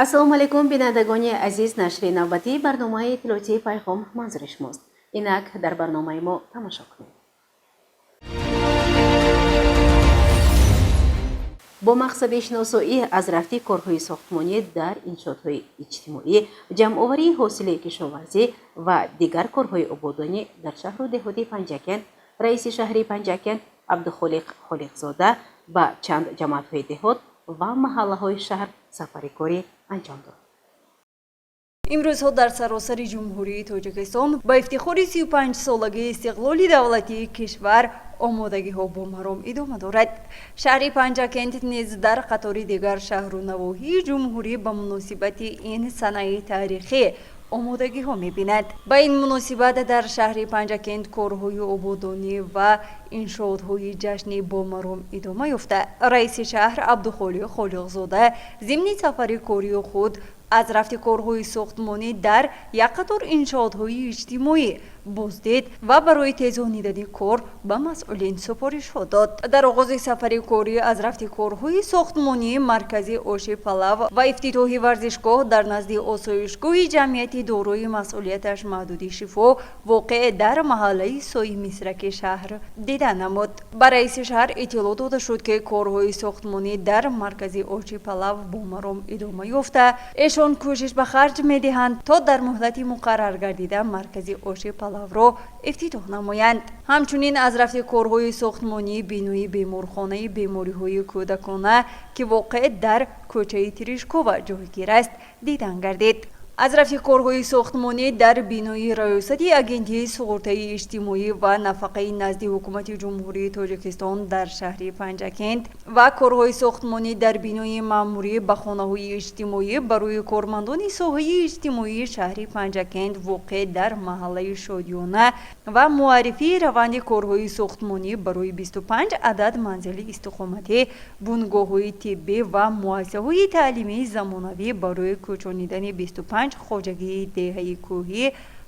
ассалому алайкум бинандагони азиз, нашри навбатии барномаи иттилоотии пайғом манзури шумост. Инак дар барномаи мо тамошо кунед. бо мақсади шиносоӣ аз рафти корҳои сохтмонӣ дар иншоотҳои иҷтимоӣ, ҷамъоварии ҳосили кишоварзӣ ва дигар корҳои ободонӣ дар шаҳру деҳоти Панҷакент, раиси шаҳри Панҷакент Абдухолиқ Холиқзода ба чанд ҷамоатҳои деҳот ва маҳаллаҳои шаҳр сафари корӣ анҷом дод. имрӯзҳо дар саросари ҷумҳурии Тоҷикистон ба ифтихори 35-солагии истиқлоли давлатии кишвар омодагиҳо бо маром идома дорад. шаҳри Панҷакент низ дар қатори дигар шаҳру навоҳии ҷумҳурӣ ба муносибати ин санаи таърихӣ омодагиҳо мебинад. ба ин муносибат дар шаҳри Панҷакент корҳои ободонӣ ва иншоотҳои ҷашнӣ бо маром идома ёфта. раиси шаҳр Абдухолиқ Холиқзода зимни сафари кории худ аз рафти корҳои сохтмонӣ дар як қатор иншоотҳои иҷтимоӣ боздид ва барои тезонидани кор ба масъулин супоришҳо дод. дар оғози сафари корӣ аз рафти корҳои сохтмонӣ, маркази оши Палав ва ифтитоҳи варзишгоҳ дар назди осоишгоҳи ҷамъияти дорои масъулияташ маҳдуди шифо воқеъ дар маҳаллаи Сои Мисраки шаҳр дида намуд. ба раиси шаҳр иттилоъ дода шуд, ки корҳои сохтмонӣ дар маркази оши Палав бо маром идома ёфта. эшон кӯшиш ба харҷ медиҳанд, то дар муҳлати муқаррар гардида маркази оши Палавро ифтитоҳ намоянд. ҳамчунин аз рафти корҳои сохтмонӣ бинои беморхонаи бемориҳои кӯдакона, ки воқеъ дар кӯчаи Тиришкова ҷойгир аст, дидан гардид. аз рафти корҳои сохтмонӣ дар бинои раёсати агентии суғуртаи иҷтимоӣ ва нафақаи назди ҳукумати ҷумҳурии Тоҷикистон дар шаҳри Панҷакент ва корҳои сохтмонӣ дар бинои маъмурӣ ба хонаҳои иҷтимоӣ барои кормандони соҳаи иҷтимоии шаҳри Панҷакент воқеъ дар маҳаллаи Шодиёна ва муаррифии раванди корҳои сохтмонӣ барои 25 адад манзили истиқоматӣ, бунгоҳҳои тиббӣ ва муассисаҳои таълимии замонавӣ барои кӯчонидани 25 хоҷагии деҳаи кӯҳӣ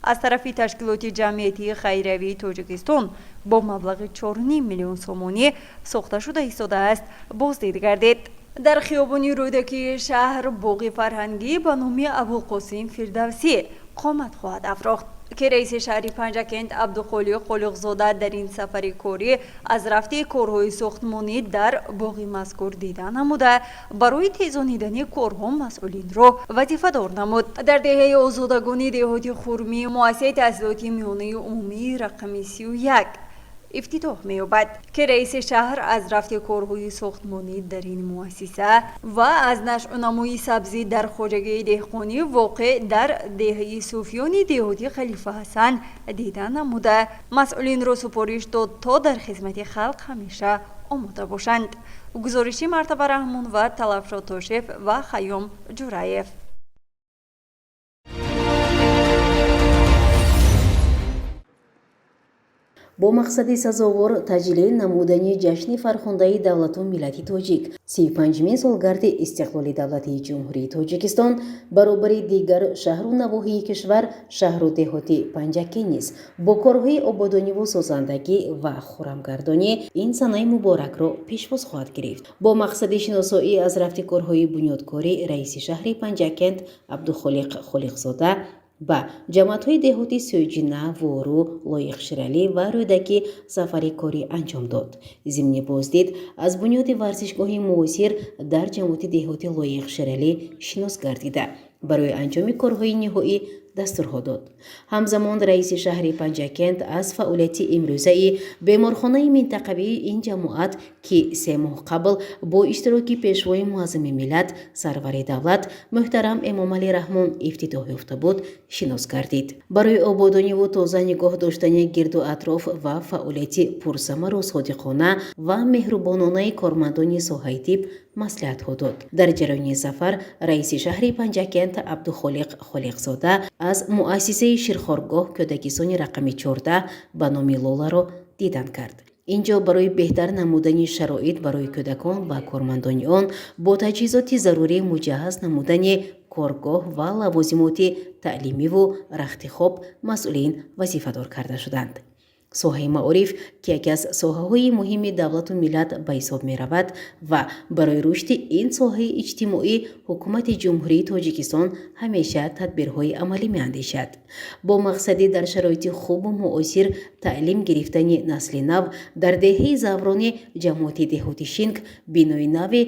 аз тарафи ташкилоти ҷамъиятии хайриявии Тоҷикистон бо маблағи 4.5 миллион сомонӣ сохта шуда истодааст, боздид гардид. дар хиёбони рӯдакии шаҳр боғи фарҳангӣ ба номи Абулқосим Фирдавсӣ қомат хоҳад афрохт, ки раиси шаҳри Панҷакент Абдухолиқ Холиқзода дар ин сафари корӣ аз рафти корҳои сохтмонӣ дар боғи мазкур дида намуда барои тезонидани корҳо масъулинро вазифадор намуд. дар деҳаи озодагони деҳоти Хурмӣ муассисаи таҳсилоти миёнаи умумии рақами 31 ифтитоҳ меёбад, ки раиси шаҳр аз рафти корҳои сохтмонӣ дар ин муассиса ва аз нашъу намои сабзӣ дар хоҷагии деҳқонӣ воқеъ дар деҳаи суфиёни деҳоти Халифа Ҳасан дида намуда масъулинро супориш дод, то дар хизмати халқ ҳамеша омода бошанд. гузориши Мартаба Раҳмонвар, Талавшод Тошев ва Хаём Ҷураев. бо мақсади сазовор таҷлил намудани ҷашни фархондаи давлату миллати тоҷик 35-мин солгарди истиқлоли давлатии ҷумҳурии Тоҷикистон баробари дигар шаҳру навоҳии кишвар, шаҳру деҳоти Панҷакент низ бо корҳои ободониву созандагӣ ва хӯрамгардонӣ ин санаи муборакро пешвоз хоҳад гирифт. бо мақсади шиносоӣ аз рафти корҳои бунёдкорӣ раиси шаҳри Панҷакент Абдухолиқ Холиқзода ба ҷамоатҳои деҳоти Сӯйҷина, Вору, Лоиқширалӣ ва Рӯдакӣ сафари корӣ анҷом дод. зимни боздид аз бунёди варзишгоҳи муосир дар ҷамоати деҳоти Лоиқширалӣ шинос гардида барои анҷоми корҳои ниҳоӣ дастурҳо дод. ҳамзамон раиси шаҳри Панҷакент аз фаъолияти имрӯзаи беморхонаи минтақавии ин ҷамоат, ки 3 моҳ қабл бо иштироки пешвои муаззами миллат сарвари давлат муҳтарам Эмомалӣ Раҳмон ифтитоҳ ёфта буд, шинос гардид. барои ободониву тоза нигоҳ доштани гирду атроф ва фаъолияти пурсамару содиқона ва меҳрубононаи кормандони соҳаи тиб маслиҳатҳо дод. дар ҷараёни сафар раиси шаҳри Панҷакент Абдухолиқ Холиқзода аз муассисаи Ширхоргоҳ кӯдакистони рақами 14 ба номи Лоларо дидан кард. инҷо барои беҳтар намудани шароит барои кӯдакон ва кормандони он бо таҷҳизоти зарурӣ муҷаҳҳаз намудани коргоҳ ва лавозимоти таълимиву рахти хоб масъулин вазифадор карда шуданд. соҳаи маориф ки яке аз соҳаҳои муҳими давлату миллат ба ҳисоб меравад ва барои рушди ин соҳаи иҷтимоӣ ҳукумати ҷумҳурии тоҷикистон ҳамеша тадбирҳои амалӣ меандешад бо мақсади дар шароити хубу муосир таълим гирифтани насли нав дар деҳаи заврони ҷамоати деҳоти шинк бинои нави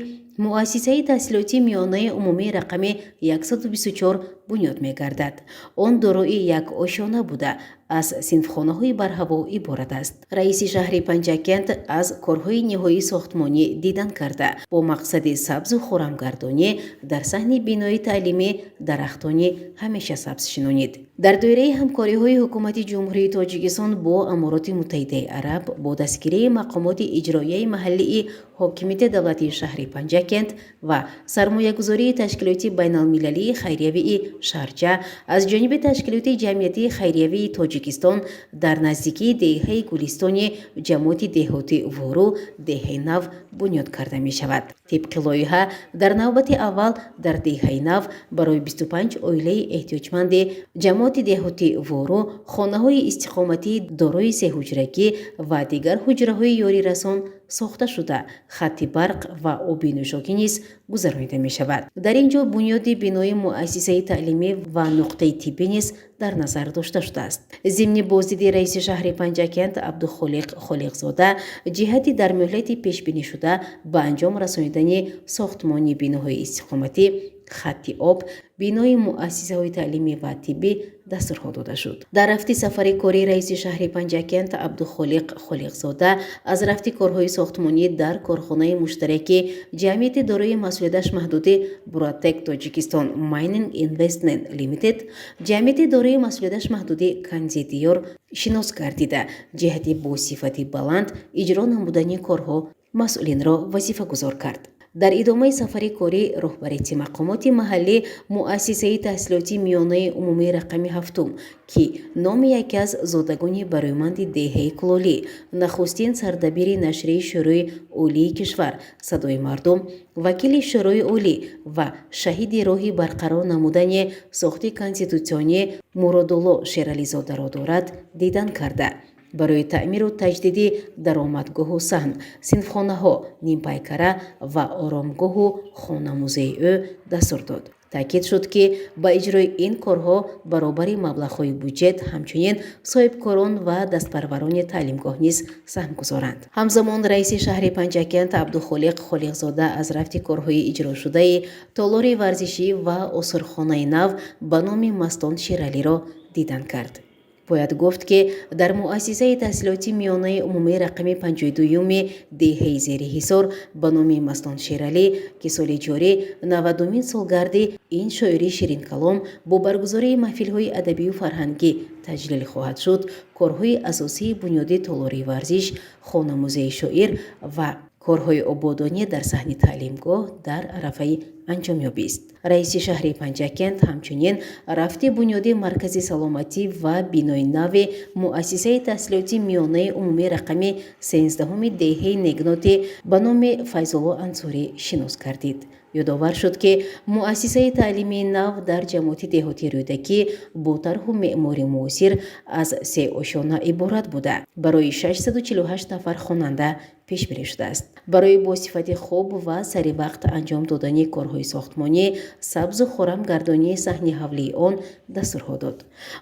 муассисаи таҳсилоти миёнаи умумии рақами 124 бунёд мегардад. Он дорои як ошона буда аз синфхонаҳои барҳаво иборат аст. раиси шаҳри Панҷакент аз корҳои ниҳоии сохтмонӣ дидан карда бо мақсади сабзу хӯрамгардонӣ дар саҳни бинои таълимӣ дарахтони ҳамеша сабз шинонид. дар доираи ҳамкориҳои ҳукумати ҷумҳурии тоҷикистон бо Амороти Муттаҳидаи Араб бо дастгирии мақомоти иҷроияи маҳаллии ҳокимияти давлатии шаҳри Панҷакент ва сармоягузории ташкилоти байналмилалии хайриявии Шарҷа аз ҷониби ташкилоти ҷамъиятии хайриявии Тоҷикистон дар наздикии деҳаи Гулистони ҷамоати деҳоти Вору деҳаи нав бунёд карда мешавад. тибқи лоиҳа дар навбати аввал дар деҳаи нав барои 25 оилаи эҳтиёҷманди ҷамоати деҳоти Вору хонаҳои истиқоматии дорои сеҳуҷрагӣ ва дигар ҳуҷраҳои ёрирасон сохта шуда хатти барқ ва оби нӯшокӣ низ гузаронида мешавад. дар ин ҷо бунёди бинои муассисаи таълимӣ ва нуқтаи тиббӣ низ дар назар дошта шудааст. зимни боздиди раиси шаҳри Панҷакент Абдухолиқ Холиқзода ҷиҳати дар муҳлати пешбинишуда ба анҷом расонидани сохтмони биноҳои истиқоматӣ, хатти об, бинои муассисаҳои таълимӣ ва тиббӣ дастурҳо дода шуд. дар рафти сафари кори раиси шаҳри Панҷакент Абдухолиқ Холиқзода аз рафти корҳои сохтмонӣ дар корхонаи муштараки ҷамъияти дорои масъулияташ маҳдуди Буратек Тоҷикистон Майнинг Инвестмент Лимитед, ҷамъияти дорои масъулияташ маҳдуди Канзидиёр шинос гардида ҷиҳати бо сифати баланд иҷро намудани корҳо масъулинро вазифагузор кард. дар идомаи сафари корӣ роҳбарияти мақомоти маҳаллӣ муассисаи таҳсилоти миёнаи умумии рақами 7 ки номи яке аз зодагони бароиманди деҳаи Кулолӣ, нахустин сардабири нашрии шӯрои олии кишвар Садои мардум, вакили шӯрои олӣ ва шаҳиди роҳи барқарор намудани сохти конститутсионӣ Муродулло Шерализодаро дорад дидан карда барои таъмиру таҷдиди даромадгоҳу саҳн, синфхонаҳо, нимпайкара ва оромгоҳу хонамузеи ӯ дастур дод. таъкид шуд ки ба иҷрои ин корҳо баробари маблағҳои бюҷет ҳамчунин соҳибкорон ва дастпарварони таълимгоҳ низ саҳм гузоранд. ҳамзамон раиси шаҳри Панҷакент Абдухолиқ Холиқзода аз рафти корҳои иҷрошудаи толори варзишӣ ва осурхонаи нав ба номи Мастон Шералиро дидан кард. бояд гуфт ки дар муассисаи таҳсилоти миёнаи умумии рақами 52-юми деҳаи зери ҳисор ба номи Мастон Шералӣ ки соли ҷорӣ 90-умин солгарди ин шоири ширинкалом бо баргузории маҳфилҳои адабию фарҳангӣ таҷлил хоҳад шуд, корҳои асосии бунёди толори варзиш, хонамузеи шоир ва корҳои ободонӣ дар саҳни таълимгоҳ дар арафаи анҷомёбист. раиси шаҳри Панҷакент ҳамчунин рафти бунёди маркази саломатӣ ва бинои нави муассисаи таҳсилоти миёнаи умумии рақами 13-уми деҳаи Негноти ба номи Файзулло Ансорӣ шинос гардид. ёдовар шуд ки муассисаи таълимии нав дар ҷамоати деҳоти Рӯдакӣ бо тарҳу меъмори муосир аз 3 ошона иборат буда барои 648 нафар хонанда пешбарӣ шудааст. барои босифати хуб ва саривақт анҷом додани корҳои сохтмонӣ, сабзу хӯрам гардонии саҳни ҳавлии он дастурҳо дод.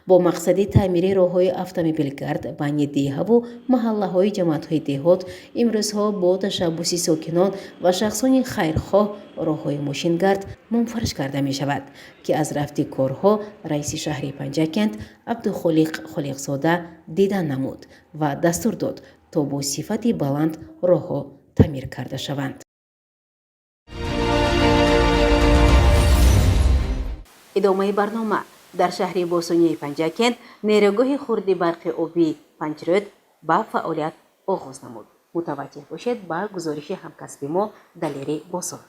бо мақсади таъмири роҳҳои автомобилгард байни деҳаву маҳаллаҳои ҷамоатҳои деҳот, имрӯзҳо бо ташаббуси сокинон ва шахсони хайрхоҳ роҳҳои мошингард мунфариш карда мешавад ки аз рафти корҳо раиси шаҳри Панҷакент Абдухолиқ Холиқзода дидан намуд ва дастур дод то бо сифати баланд роҳҳо таъмир карда шаванд. идомаи барнома дар шаҳри Босонияи Панҷакент нерӯгоҳи хурди барқи обии Панҷрӯд ба фаъолият оғоз намуд. мутаваҷҷеҳ бошед ба гузориши ҳамкасби мо Далери Босор.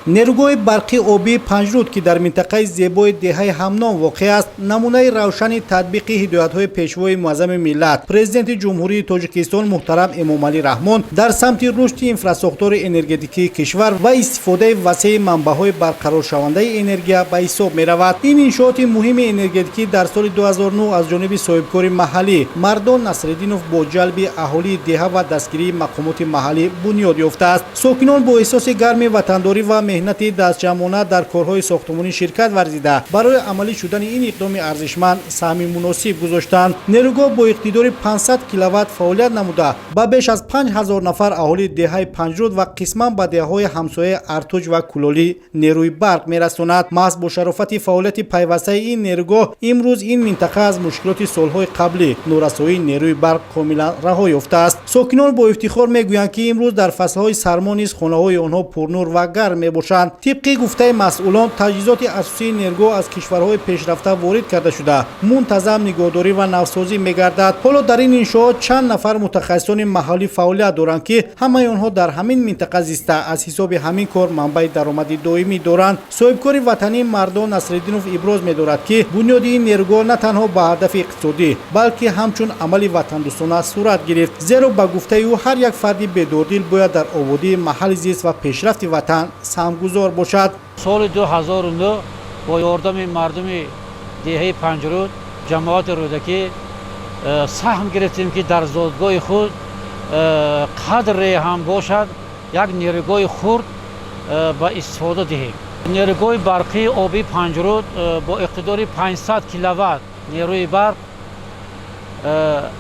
нерӯгоҳи барқи обии панҷруд ки дар минтақаи зебои деҳаи ҳамном воқеъ аст намунаи равшани татбиқи ҳидоятҳои пешвои муаззами миллат президенти ҷумҳурии тоҷикистон муҳтарам эмомалӣ раҳмон дар самти рушди инфраструктураи энергетикии кишвар ва истифодаи васеъи манбаъҳои барқароршавандаи энергия ба ҳисоб меравад. ин иншооти муҳими энергетикӣ дар соли 2009 аз ҷониби соҳибкори маҳаллӣ мардон насриддинов бо ҷалби аҳолии деҳа ва дастгирии мақомоти маҳаллӣ бунёд ёфтааст. сокинон бо эҳсоси гарми ватандорӣ ва меҳнати дастҷамъона дар корҳои сохтмонӣ ширкат варзида барои амалӣ шудани ин иқдоми арзишманд саҳми муносиб гузоштанд. нерӯгоҳ бо иқтидори 500 киловатт фаъолият намуда ба беш аз 5000 нафар аҳолии деҳаи панҷруд ва қисман ба деҳаҳои ҳамсояи артуҷ ва кулолӣ нерӯи барқ мерасонад. маҳз бо шарофати фаъолияти пайвастаи ин нерӯгоҳ имрӯз ин минтақа аз мушкилоти солҳои қаблӣ норасоии нерӯи барқ комилан раҳо ёфтааст. сокинон бо ифтихор мегӯянд ки имрӯз дар фаслҳои сармо низ хонаҳои онҳо пурнур ва гарм мебошанд. тибқи гуфтаи масъулон таҷҳизоти асосии нерӯгоҳ аз кишварҳои пешрафта ворид карда шуда мунтазам нигоҳдорӣ ва навсозӣ мегардад. ҳоло дар ин иншоот чанд нафар мутахассисони маҳаллӣ фаъолият доранд ки ҳамаи онҳо дар ҳамин минтақа зиста аз ҳисоби ҳамин кор манбаи даромади доимӣ доранд. соҳибкори ватанӣ мардон насриддинов иброз медорад ки бунёди ин нерӯгоҳ на танҳо ба ҳадафи иқтисодӣ балки ҳамчун амали ватандӯстона сурат гирифт. зеро ба гуфтаи ӯ ҳар як фарди бедордил бояд дар ободии маҳалли зист ва пешрафти ватан саҳмгузор бошад. соли 2009 бо ёрдами мардуми деҳаи панҷруд ҷамоати рӯдакӣ саҳм гирифтем ки дар зодгоҳи худ қадре ҳам бошад як нерӯгоҳи хурд ба истифода диҳем. нерӯгоҳи барқии обии панҷруд бо иқтидори 500 киловатт нерӯи барқ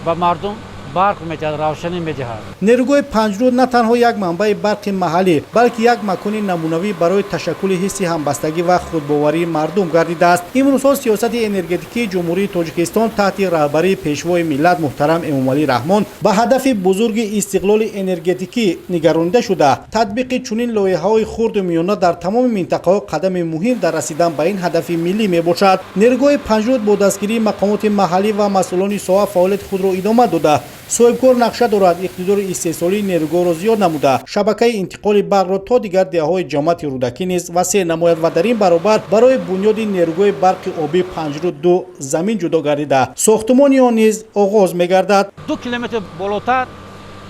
ба мардум барқ медиҳад, равшанӣ медиҳад. нерӯгоҳи панҷруд на танҳо як манбаи барқи маҳаллӣ балки як макони намунавӣ барои ташаккули ҳисси ҳамбастагӣ ва худбоварии мардум гардидааст. имрӯзҳо сиёсати энергетикии ҷумҳурии тоҷикистон таҳти раҳбарии пешвои миллат муҳтарам эмомалӣ раҳмон ба ҳадафи бузурги истиқлоли энергетикӣ нигаронида шуда татбиқи чунин лоиҳаҳои хурду миёна дар тамоми минтақаҳо қадами муҳим дар расидан ба ин ҳадафи миллӣ мебошад. нерӯгоҳи панҷруд бо дастгирии мақомоти маҳаллӣ ва масъулони соҳа фаъолияти худро идома дода соҳибкор нақша дорад иқтидори истеҳсолии нерӯгоҳро зиёд намуда шабакаи интиқоли барқро то дигар деҳаҳои ҷамоати рӯдакӣ низ васеъ намояд ва дар ин баробар барои бунёди нерӯгоҳи барқи обии панҷруд 2 замин ҷудо гардида сохтмони он низ оғоз мегардад. 2 километр болотар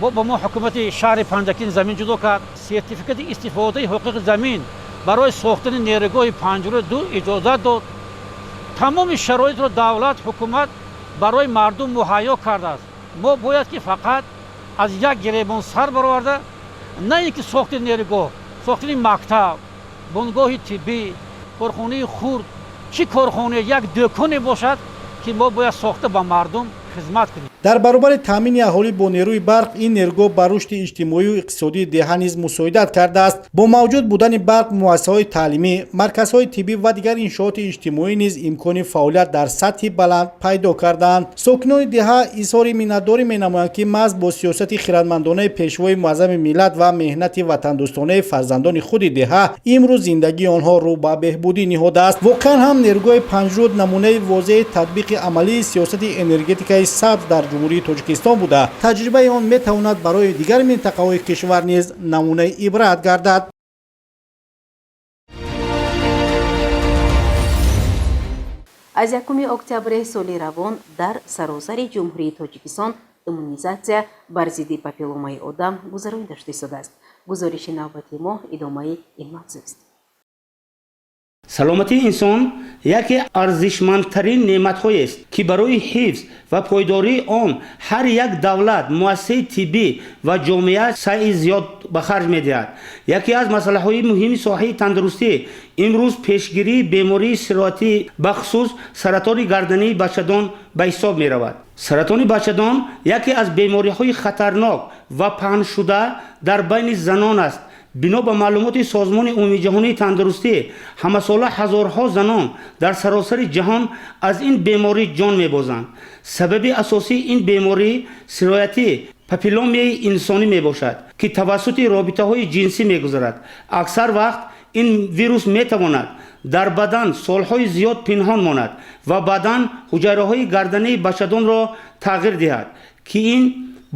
ба мо ҳукумати шаҳри панҷакин замин ҷудо кард. сертификати истифодаи ҳуқуқи замин барои сохтани нерӯгоҳи панҷруд 2 иҷозат дод. тамоми шароитро давлат ҳукумат барои мардум муҳайё кардааст. мо бояд ки фақат аз як гиребон сар бароварда на ин ки сохти нерӯгоҳ, сохтани мактаб, бунгоҳи тиббӣ, корхонаи хурд, чӣ корхоне як дӯконе бошад ки мо бояд сохта ба мардум хизмат кунем. дар баробари таъмини аҳолӣ бо нерӯи барқ ин нерӯгоҳ ба рушди иҷтимоию иқтисодии деҳа низ мусоидат кардааст. бо мавҷуд будани барқ муассисаҳои таълимӣ марказҳои тиббӣ ва дигар иншооти иҷтимоӣ низ имкони фаъолият дар сатҳи баланд пайдо кардаанд. сокинони деҳа изҳори миннатдорӣ менамоянд ки маҳз бо сиёсати хиратмандонаи пешвои муаззами миллат ва меҳнати ватандӯстонаи фарзандони худи деҳа имрӯз зиндагии онҳо рӯ ба беҳбудӣ ниҳодааст. воқеан ҳам нерӯгоҳи панҷруд намунаи возеҳи татбиқи амалии сиёсати энергетикаи сабз дар ҷумҳурии тоҷикистон буда таҷрибаи он метавонад барои дигар минтақаҳои кишвар низ намунаи ибрат гардад. аз 1 октябри соли равон дар саросари ҷумҳурии тоҷикистон иммунизатсия бар зидди папилломаи одам гузаронида шудааст. гузориши навбати мо идомаи ин мавзӯъ. саломатии инсон яке арзишмандтарин неъматҳоест ки барои ҳифз ва пойдории он ҳар як давлат муассисаи тиббӣ ва ҷомеа саъи зиёд ба харҷ медиҳад. яке аз масъалаҳои муҳими соҳаи тандурустӣ имрӯз пешгирии бемории сироатӣ бахусус саратони гардании бачадон ба ҳисоб меравад. саратони бачадон яке аз бемориҳои хатарнок ва паҳншуда дар байни занон аст. бино ба маълумоти созмони умумии ҷаҳонии тандурустӣ ҳамасола ҳазорҳо занон дар саросари ҷаҳон аз ин беморӣ ҷон мебозанд. сабаби асосии ин беморӣ сироятӣ папилломаи инсонӣ мебошад ки тавассути робитаҳои ҷинсӣ мегузарад. аксар вақт ин вирус метавонад дар бадан солҳои зиёд пинҳон монад ва баъдан ҳуҷайраҳои гардании бачадонро тағйир диҳад ки ин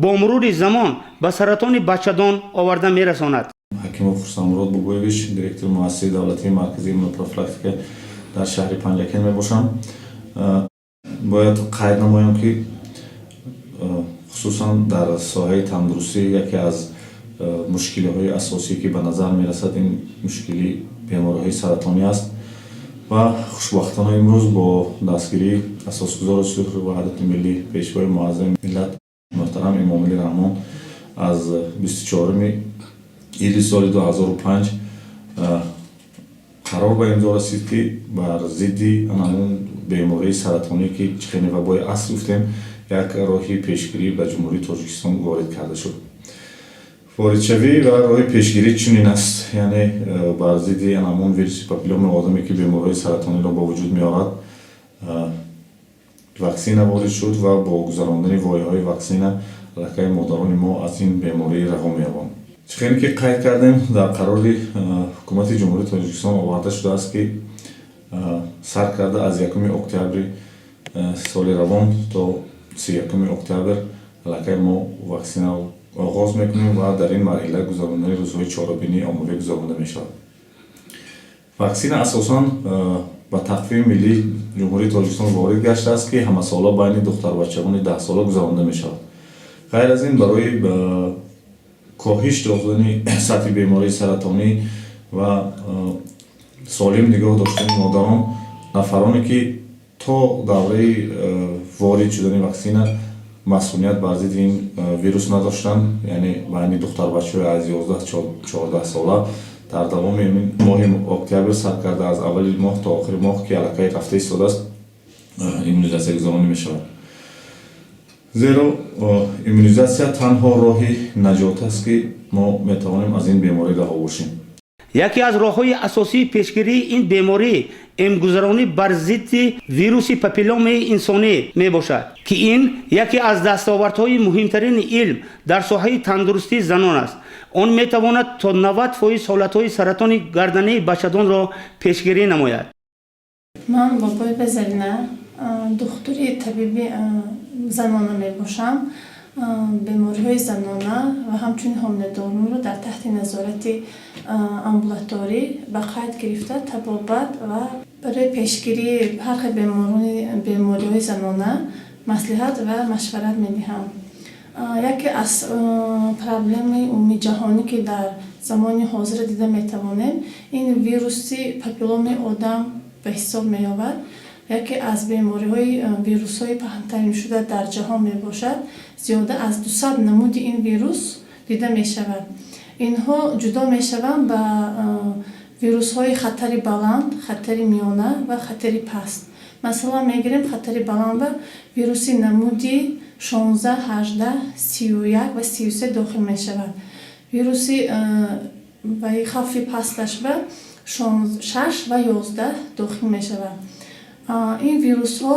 бо мурури замон ба саратони бачадон оварда мерасонад. Акимов Хурсамурод Бугоевич, директор муассисаи давлатии марказии иммунопрофилактика дар шаҳри Панҷакен мебошам. Бояд қайд намоям, ки хусусан дар соҳаи тандурустӣ яке аз мушкилиҳои асосие, ки ба назар мерасад, ин мушкили бемориҳои саратонӣ аст ва хушбахтона имрӯз бо дастгирии асосгузори сулҳ ваҳдати миллӣ пешвои муаззами миллат муҳтарам Эмомалӣ Раҳмон аз 24 июли соли 2005 қарор ба имзо расид, ки бар зидди анамун бемории саратонӣ, ки чихени вабои аср гуфтем, як роҳи пешгирӣ ба ҷумҳурии Тоҷикистон ворид карда шуд. воридшавӣ ва роҳи пешгирӣ чунин аст, яъне бар зидди анамун вируси папилломи одаме, ки бемориҳои саратониро ба вуҷуд меорад, ваксина ворид шуд ва бо гузарондани вояҳои ваксина аллакай модарони мо аз ин беморӣ раҳо меёбанд. чихене ки қайд кардем, дар қарори ҳукумати ҷумҳурии Тоҷикистон оварда шудааст, ки сар карда аз 1 октябри соли равон то 31 октябр аллакай мо ваксинаро оғоз мекунем ва дар ин марҳила гузарондани рӯзҳои чорабинии оммавӣ гузаронда мешавад. Ваксина асосан ба тақвими миллии ҷумҳурии Тоҷикистон ворид гаштааст, ки ҳамасола байни духтарбачагони 10 сола гузаронда мешавад. ғайр аз ин, барои коҳиш дохдани сатҳи бемории саратонӣ ва солим нигоҳ доштани модарон, нафароне ки то давраи ворид шудани ваксина масъулият бар зидди ин вирус надоштанд, яъне байни духтарбачаҳои аз 11-14 сола, дар давоми моҳи октябр сар карда аз аввали моҳ то охири моҳ, ки аллакай рафта истодааст, иммунизатсия гузаронда мешавад. зеро иммунизатсия танҳо роҳи наҷот аст, ки мо метавонем аз ин беморӣ раҳо бошем. яке аз роҳҳои асосии пешгирии ин беморӣ эмгузаронӣ бар зидди вируси папилломаи инсонӣ мебошад, ки ин яке аз дастовардҳои муҳимтарини илм дар соҳаи тандурустии занон аст. он метавонад то 90% ҳолатҳои саратони гардании бачадонро пешгирӣ намояд. ман бобои Безарина, духтури табиби занона мебошам. бемориҳои занона ва ҳамчунин ҳомиладоронро дар таҳти назорати амбулаторӣ ба қайд гирифта табобат ва барои пешгирии ҳар хел бемориҳои занона маслиҳат ва машварат медиҳам. яке аз проблемаи умумии ҷаҳонӣ, ки дар замони ҳозир дида метавонем, ин вируси папилломи одам ба ҳисоб меёбад. яке аз бемориҳои вирусҳои паҳнтариншуда дар ҷаҳон мебошад. зиёда аз 200 намуди ин вирус дида мешавад. инҳо ҷудо мешаванд ба вирусҳои хатари баланд, хатари миёна ва хатари паст. масалан мегирем хатари баланда вируси намуди 16, 18, 31 ва 33 дохил мешавад. вируси ваи хавфи пасташ ба 6 ва 11 дохил мешавад. ин вирусҳо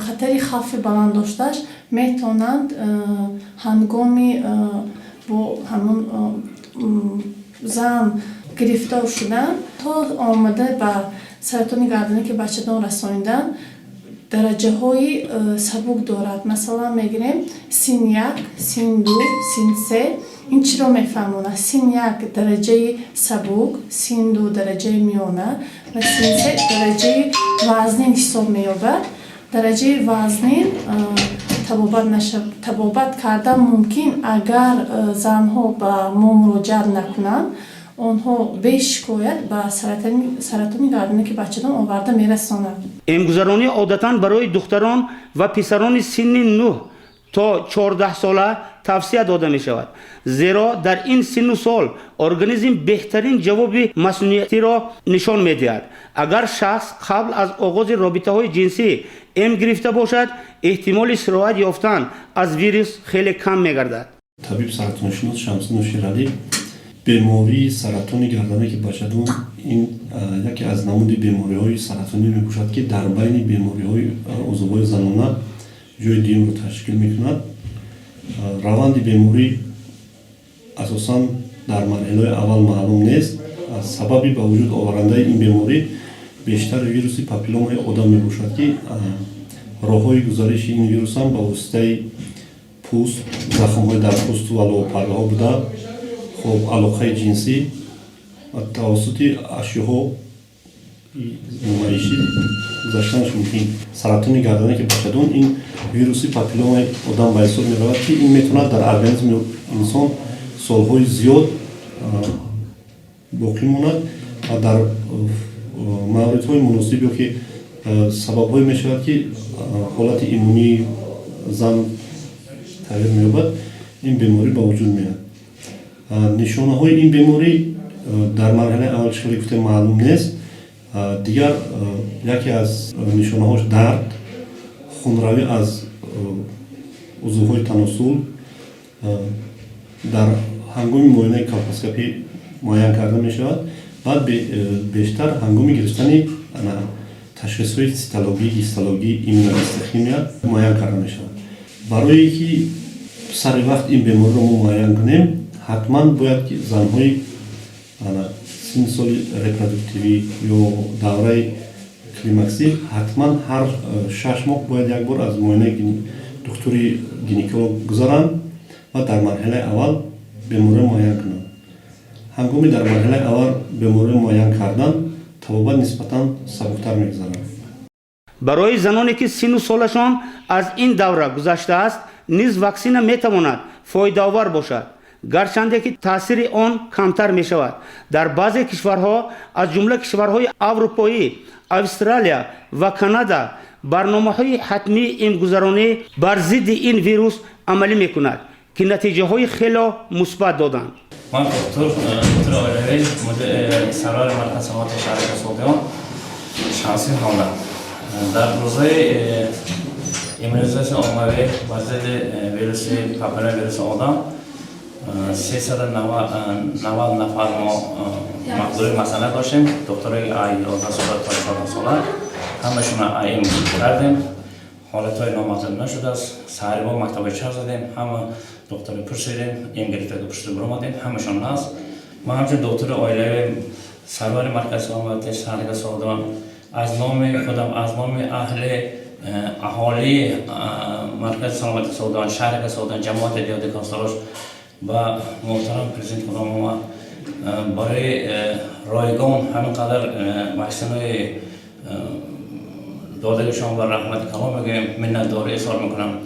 хатари хавфи баланд доштааш метавонанд ҳангоми бо ҳамон зан гирифтор шудан то омада ба саратони гардани ки бачадон расонидан дараҷаҳои сабук дорад. масалан мегирем син 1, син 2, син 3. ин чиро мефаҳмонад? син 1 дараҷаи сабук, син 2 дараҷаи миёна ва син 3 дараҷаи вазнин ҳисоб меёбад. дараҷаи вазнин табобат кардан мумкин, агар занҳо ба мо муроҷиат накунанд, онҳо бешикоят ба саратони гардани ки бачадон оварда мерасонад. эмгузаронӣ одатан барои духтарон ва писарони синни 9 то 14 сола тавсия дода мешавад, зеро дар ин синну сол организм беҳтарин ҷавоби масъулиятиро нишон медиҳад. агар шахс қабл аз оғози робитаҳои ҷинсӣ эм гирифта бошад, эҳтимоли сироят ёфтан аз вирус хеле кам мегардад. табиб саратоншинос Шамсӣ Нӯширалӣ, бемории саратони гарданаки бачадон ин яке аз намуди бемориҳои саратонӣ мебошад, ки дар байни бемориҳои узвҳои занона ҷои дуюмро ташкил мекунад. раванди беморӣ асосан дар марҳилаи аввал маълум нест. сабаби ба вуҷуд оварандаи ин беморӣ бештар вируси папилломаи одам мебошад, ки роҳҳои гузариши ин вирусам ба воситаи пӯст, захмҳои дар пӯсту ва лобпарраҳо буда خب علاقه جنسی توسط اشیاء نمایشی گذاشتنش ممکن سرطان گردنه که بچدون این ویروسی پاپیلوما آدم به حساب می رود که این میتونه در ارگانیسم انسان سالهای زیاد باقی ماند و در موردهای مناسبی که سبب‌های می شود که حالت ایمنی زن تغییر می یابد این بیماری به وجود میاد. نشانه های این بیماری در مرحله اول شکلی گفته معلوم نیست. دیگر یکی از نشانه هاش درد، خونروی از عضوهای تناسل در هنگام معاینه کالپوسکوپی معاین کرده می شود. بعد بیشتر هنگام گرفتن تشخیص های سیتولوژی، هیستولوژی، ایمونوهیستوکیمیا معاین کرده می شود. برای اینکه سر وقت این بیماری رو ما معاین کنیم حتما باید که زنهای سن سال رپرودکتیوی یا دوره کلیمکسی حتما هر 6 ماه باید یک بار از معاینه دکتری گینکولوگ گذارند و در مرحله اول بیماری معاین کنند. هنگامی در مرحله اول بیماری معاین کردن طبابت نسبتا سبکتر میگذرند. برای زنانی که سن و سالشان از این دوره گذشته است نیز واکسن میتواند فایده‌آور باشد، گرچند که تاثیر آن کمتر می شود. در بعضی کشورها از جمله کشورهای اروپایی، استرالیا و کانادا برنامه‌های حتمی امگذرانی بر ضد این ویروس عملی می‌کند که نتیجه‌های خیلی مثبت دادند. من دکتر آیلوی مدیر سرور مرکز سلامت شهر کسودیان شانسی هستم. در روزهای ایمونیزاسیون عمومی بر ضد ویروس پاپیلوما ویروس آدم 390 نفر ما مقدوری مسئله داشتیم. دکترای آی 11 ساله تا 14 ساله همشون آیم کردیم. حالتهای نامعلوم نشده است. سحری با مکتب چهار زدیم، همه دکتر پرسیدیم، این گرفته که پرسیدیم برآمدیم، همشون هست. ما همچنین دکتر آیلوی سرور مرکز سلامت شهر کسودیان از نام خودم، از نام اهالی مرکز سلامت کسودیان شهر کسودیان جماعت دیاده کاستاروش و محترم پرزیدنت خودم برای رایگان همینقدر واکسن‌های دادگشان و رحمت کلام میگیم منتداری اظهار میکنم.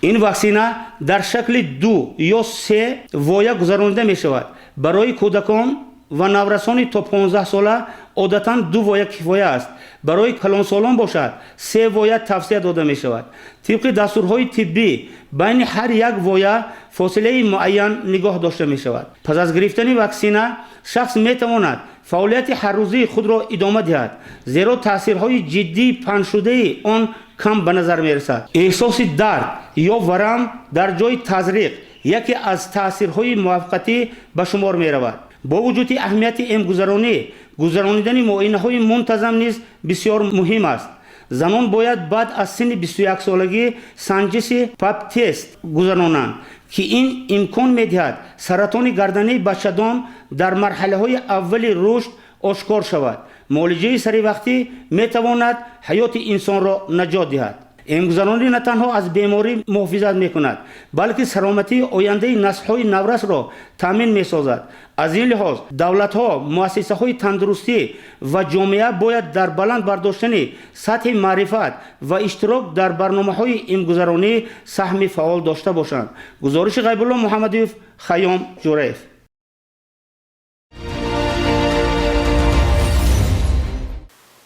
این واکسن در شکل 2 یا 3 ویا گذرانده می شود. برای کودکان و نورسان تا 15 ساله عادتاً 2 ویا کفایه است. برای کلانسالان باشد 3 ویا توصیه داده می شود. طبق دستورهای طبی بین هر یک ویا فاصله معین نگاه داشته می شود. پس از گرفتن واکسن شخص می تواند فعالیت هر روزی خود را ادامه دهد، زیرا تاثیرهای جدی پنهان شده آن کم به نظر می رسد. احساس درد یا ورم در جای تزریق یکی از تاثیرهای موفقیتی به شمار می رود. با وجود اهمیت امگذرانی، گذراندن معاینه‌های منتظم نیز بسیار مهم است. زنان باید بعد از سن 21 سالگی سنجش پاپ تست گذرانند که این امکان می‌دهد سرطان گردنه بچه‌دان در مرحله‌های اولی رشد آشکار شود. معالجه سری وقتی می‌تواند حیات انسان را نجات دهد. امگذرانی نه تنها از بیماری محافظت می‌کند بلکه سلامتی آینده نسل‌های نورس را تامین می‌سازد. از این لحاظ دولت‌ها، مؤسسه‌های تندرستی و جامعه باید در بلند برداشتن سطح معرفت و اشتراک در برنامه‌های امگذرانی سهم فعال داشته باشند. گزارش غیب الله محمدیف، خیام جوریف.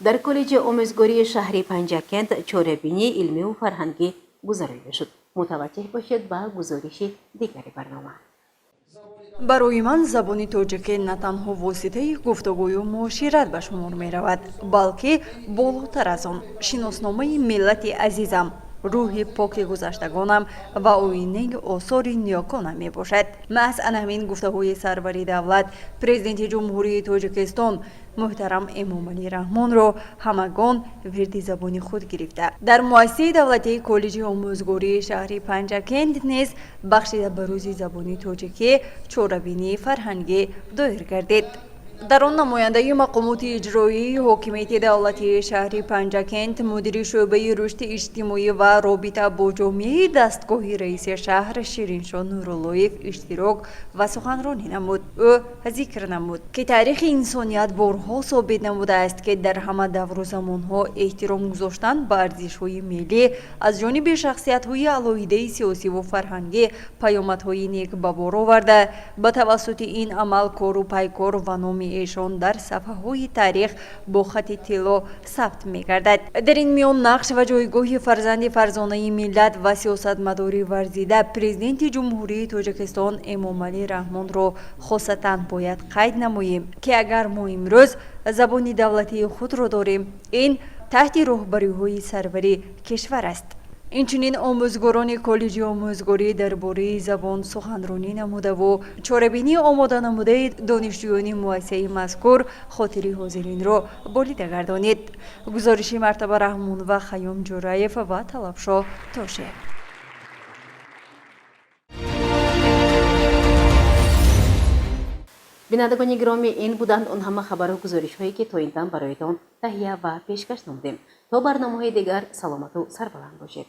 در کالج آموزگاری شهری پنجکند چاره‌بینی علمی و فرهنگی گذرانده‌شد. شد. متوجه باشید با گزارش دیگر برنامه. برای من زبان تاجیکی نه تنها واسطه گفتگوی و معاشرت به شمار می رود بلکه بالاتر از آن شناسنامه ملت عزیزم، روح پاک گذشتگانم و آینه آثار نیاکانم می باشد. محض همین گفتگوی سروری دولت پرزیدنت جمهوری تاجیکستان محترم امامعلی رحمان را همگان ورد زبانی خود گرفته در مؤسسه دولتی کالج آموزگاری شهری پنجکند نیز بخشی به روز زبانی تاجیکی چاره‌بینی فرهنگی دایر گردید. дар он намояндаи мақомоти иҷроии ҳокимияти давлатии шаҳри панҷакент мудири шӯъбаи рушди иҷтимоӣ ва робита бо ҷомеаи дастгоҳи раиси шаҳр шириншо нуруллоев иштирок ва суханронӣ намуд. ӯ зикр намуд ки таърихи инсоният борҳо собит намудааст ки дар ҳама давру замонҳо эҳтиром гузоштан ба арзишҳои миллӣ аз ҷониби шахсиятҳои алоҳидаи сиёсиву фарҳангӣ паёмадҳои нек ба бор оварда ба тавассути ин амал кору пайкор ва номи эшон дар сафҳаҳои таърих бо хати тилло сабт мегардад. дар ин миён нақш ва ҷойгоҳи фарзанди фарзонаи миллат ва сиёсатмадори варзида президенти ҷумҳурии Тоҷикистон Эмомалӣ Раҳмонро хосатан бояд қайд намоем ки агар мо имрӯз забони давлатии худро дорем, ин таҳти роҳбариҳои сарвари кишвар аст. инчунин омӯзгорони коллеҷи омӯзгорӣ дар бораи забон суханронӣ намудаву чорабинии омода намудаи донишҷӯёни муассисаи мазкур хотири ҳозиринро болида гардонид. гузориши Мартаба Раҳмон ва Хаём Ҷураев ва Талабшо Тошев. бинандагони гиромӣ, ин буданд он ҳама хабару гузоришҳое ки то ин дам бароятон таҳия ва пешкаш намудем. то барномаҳои дигар саломату сарбаланд бошед.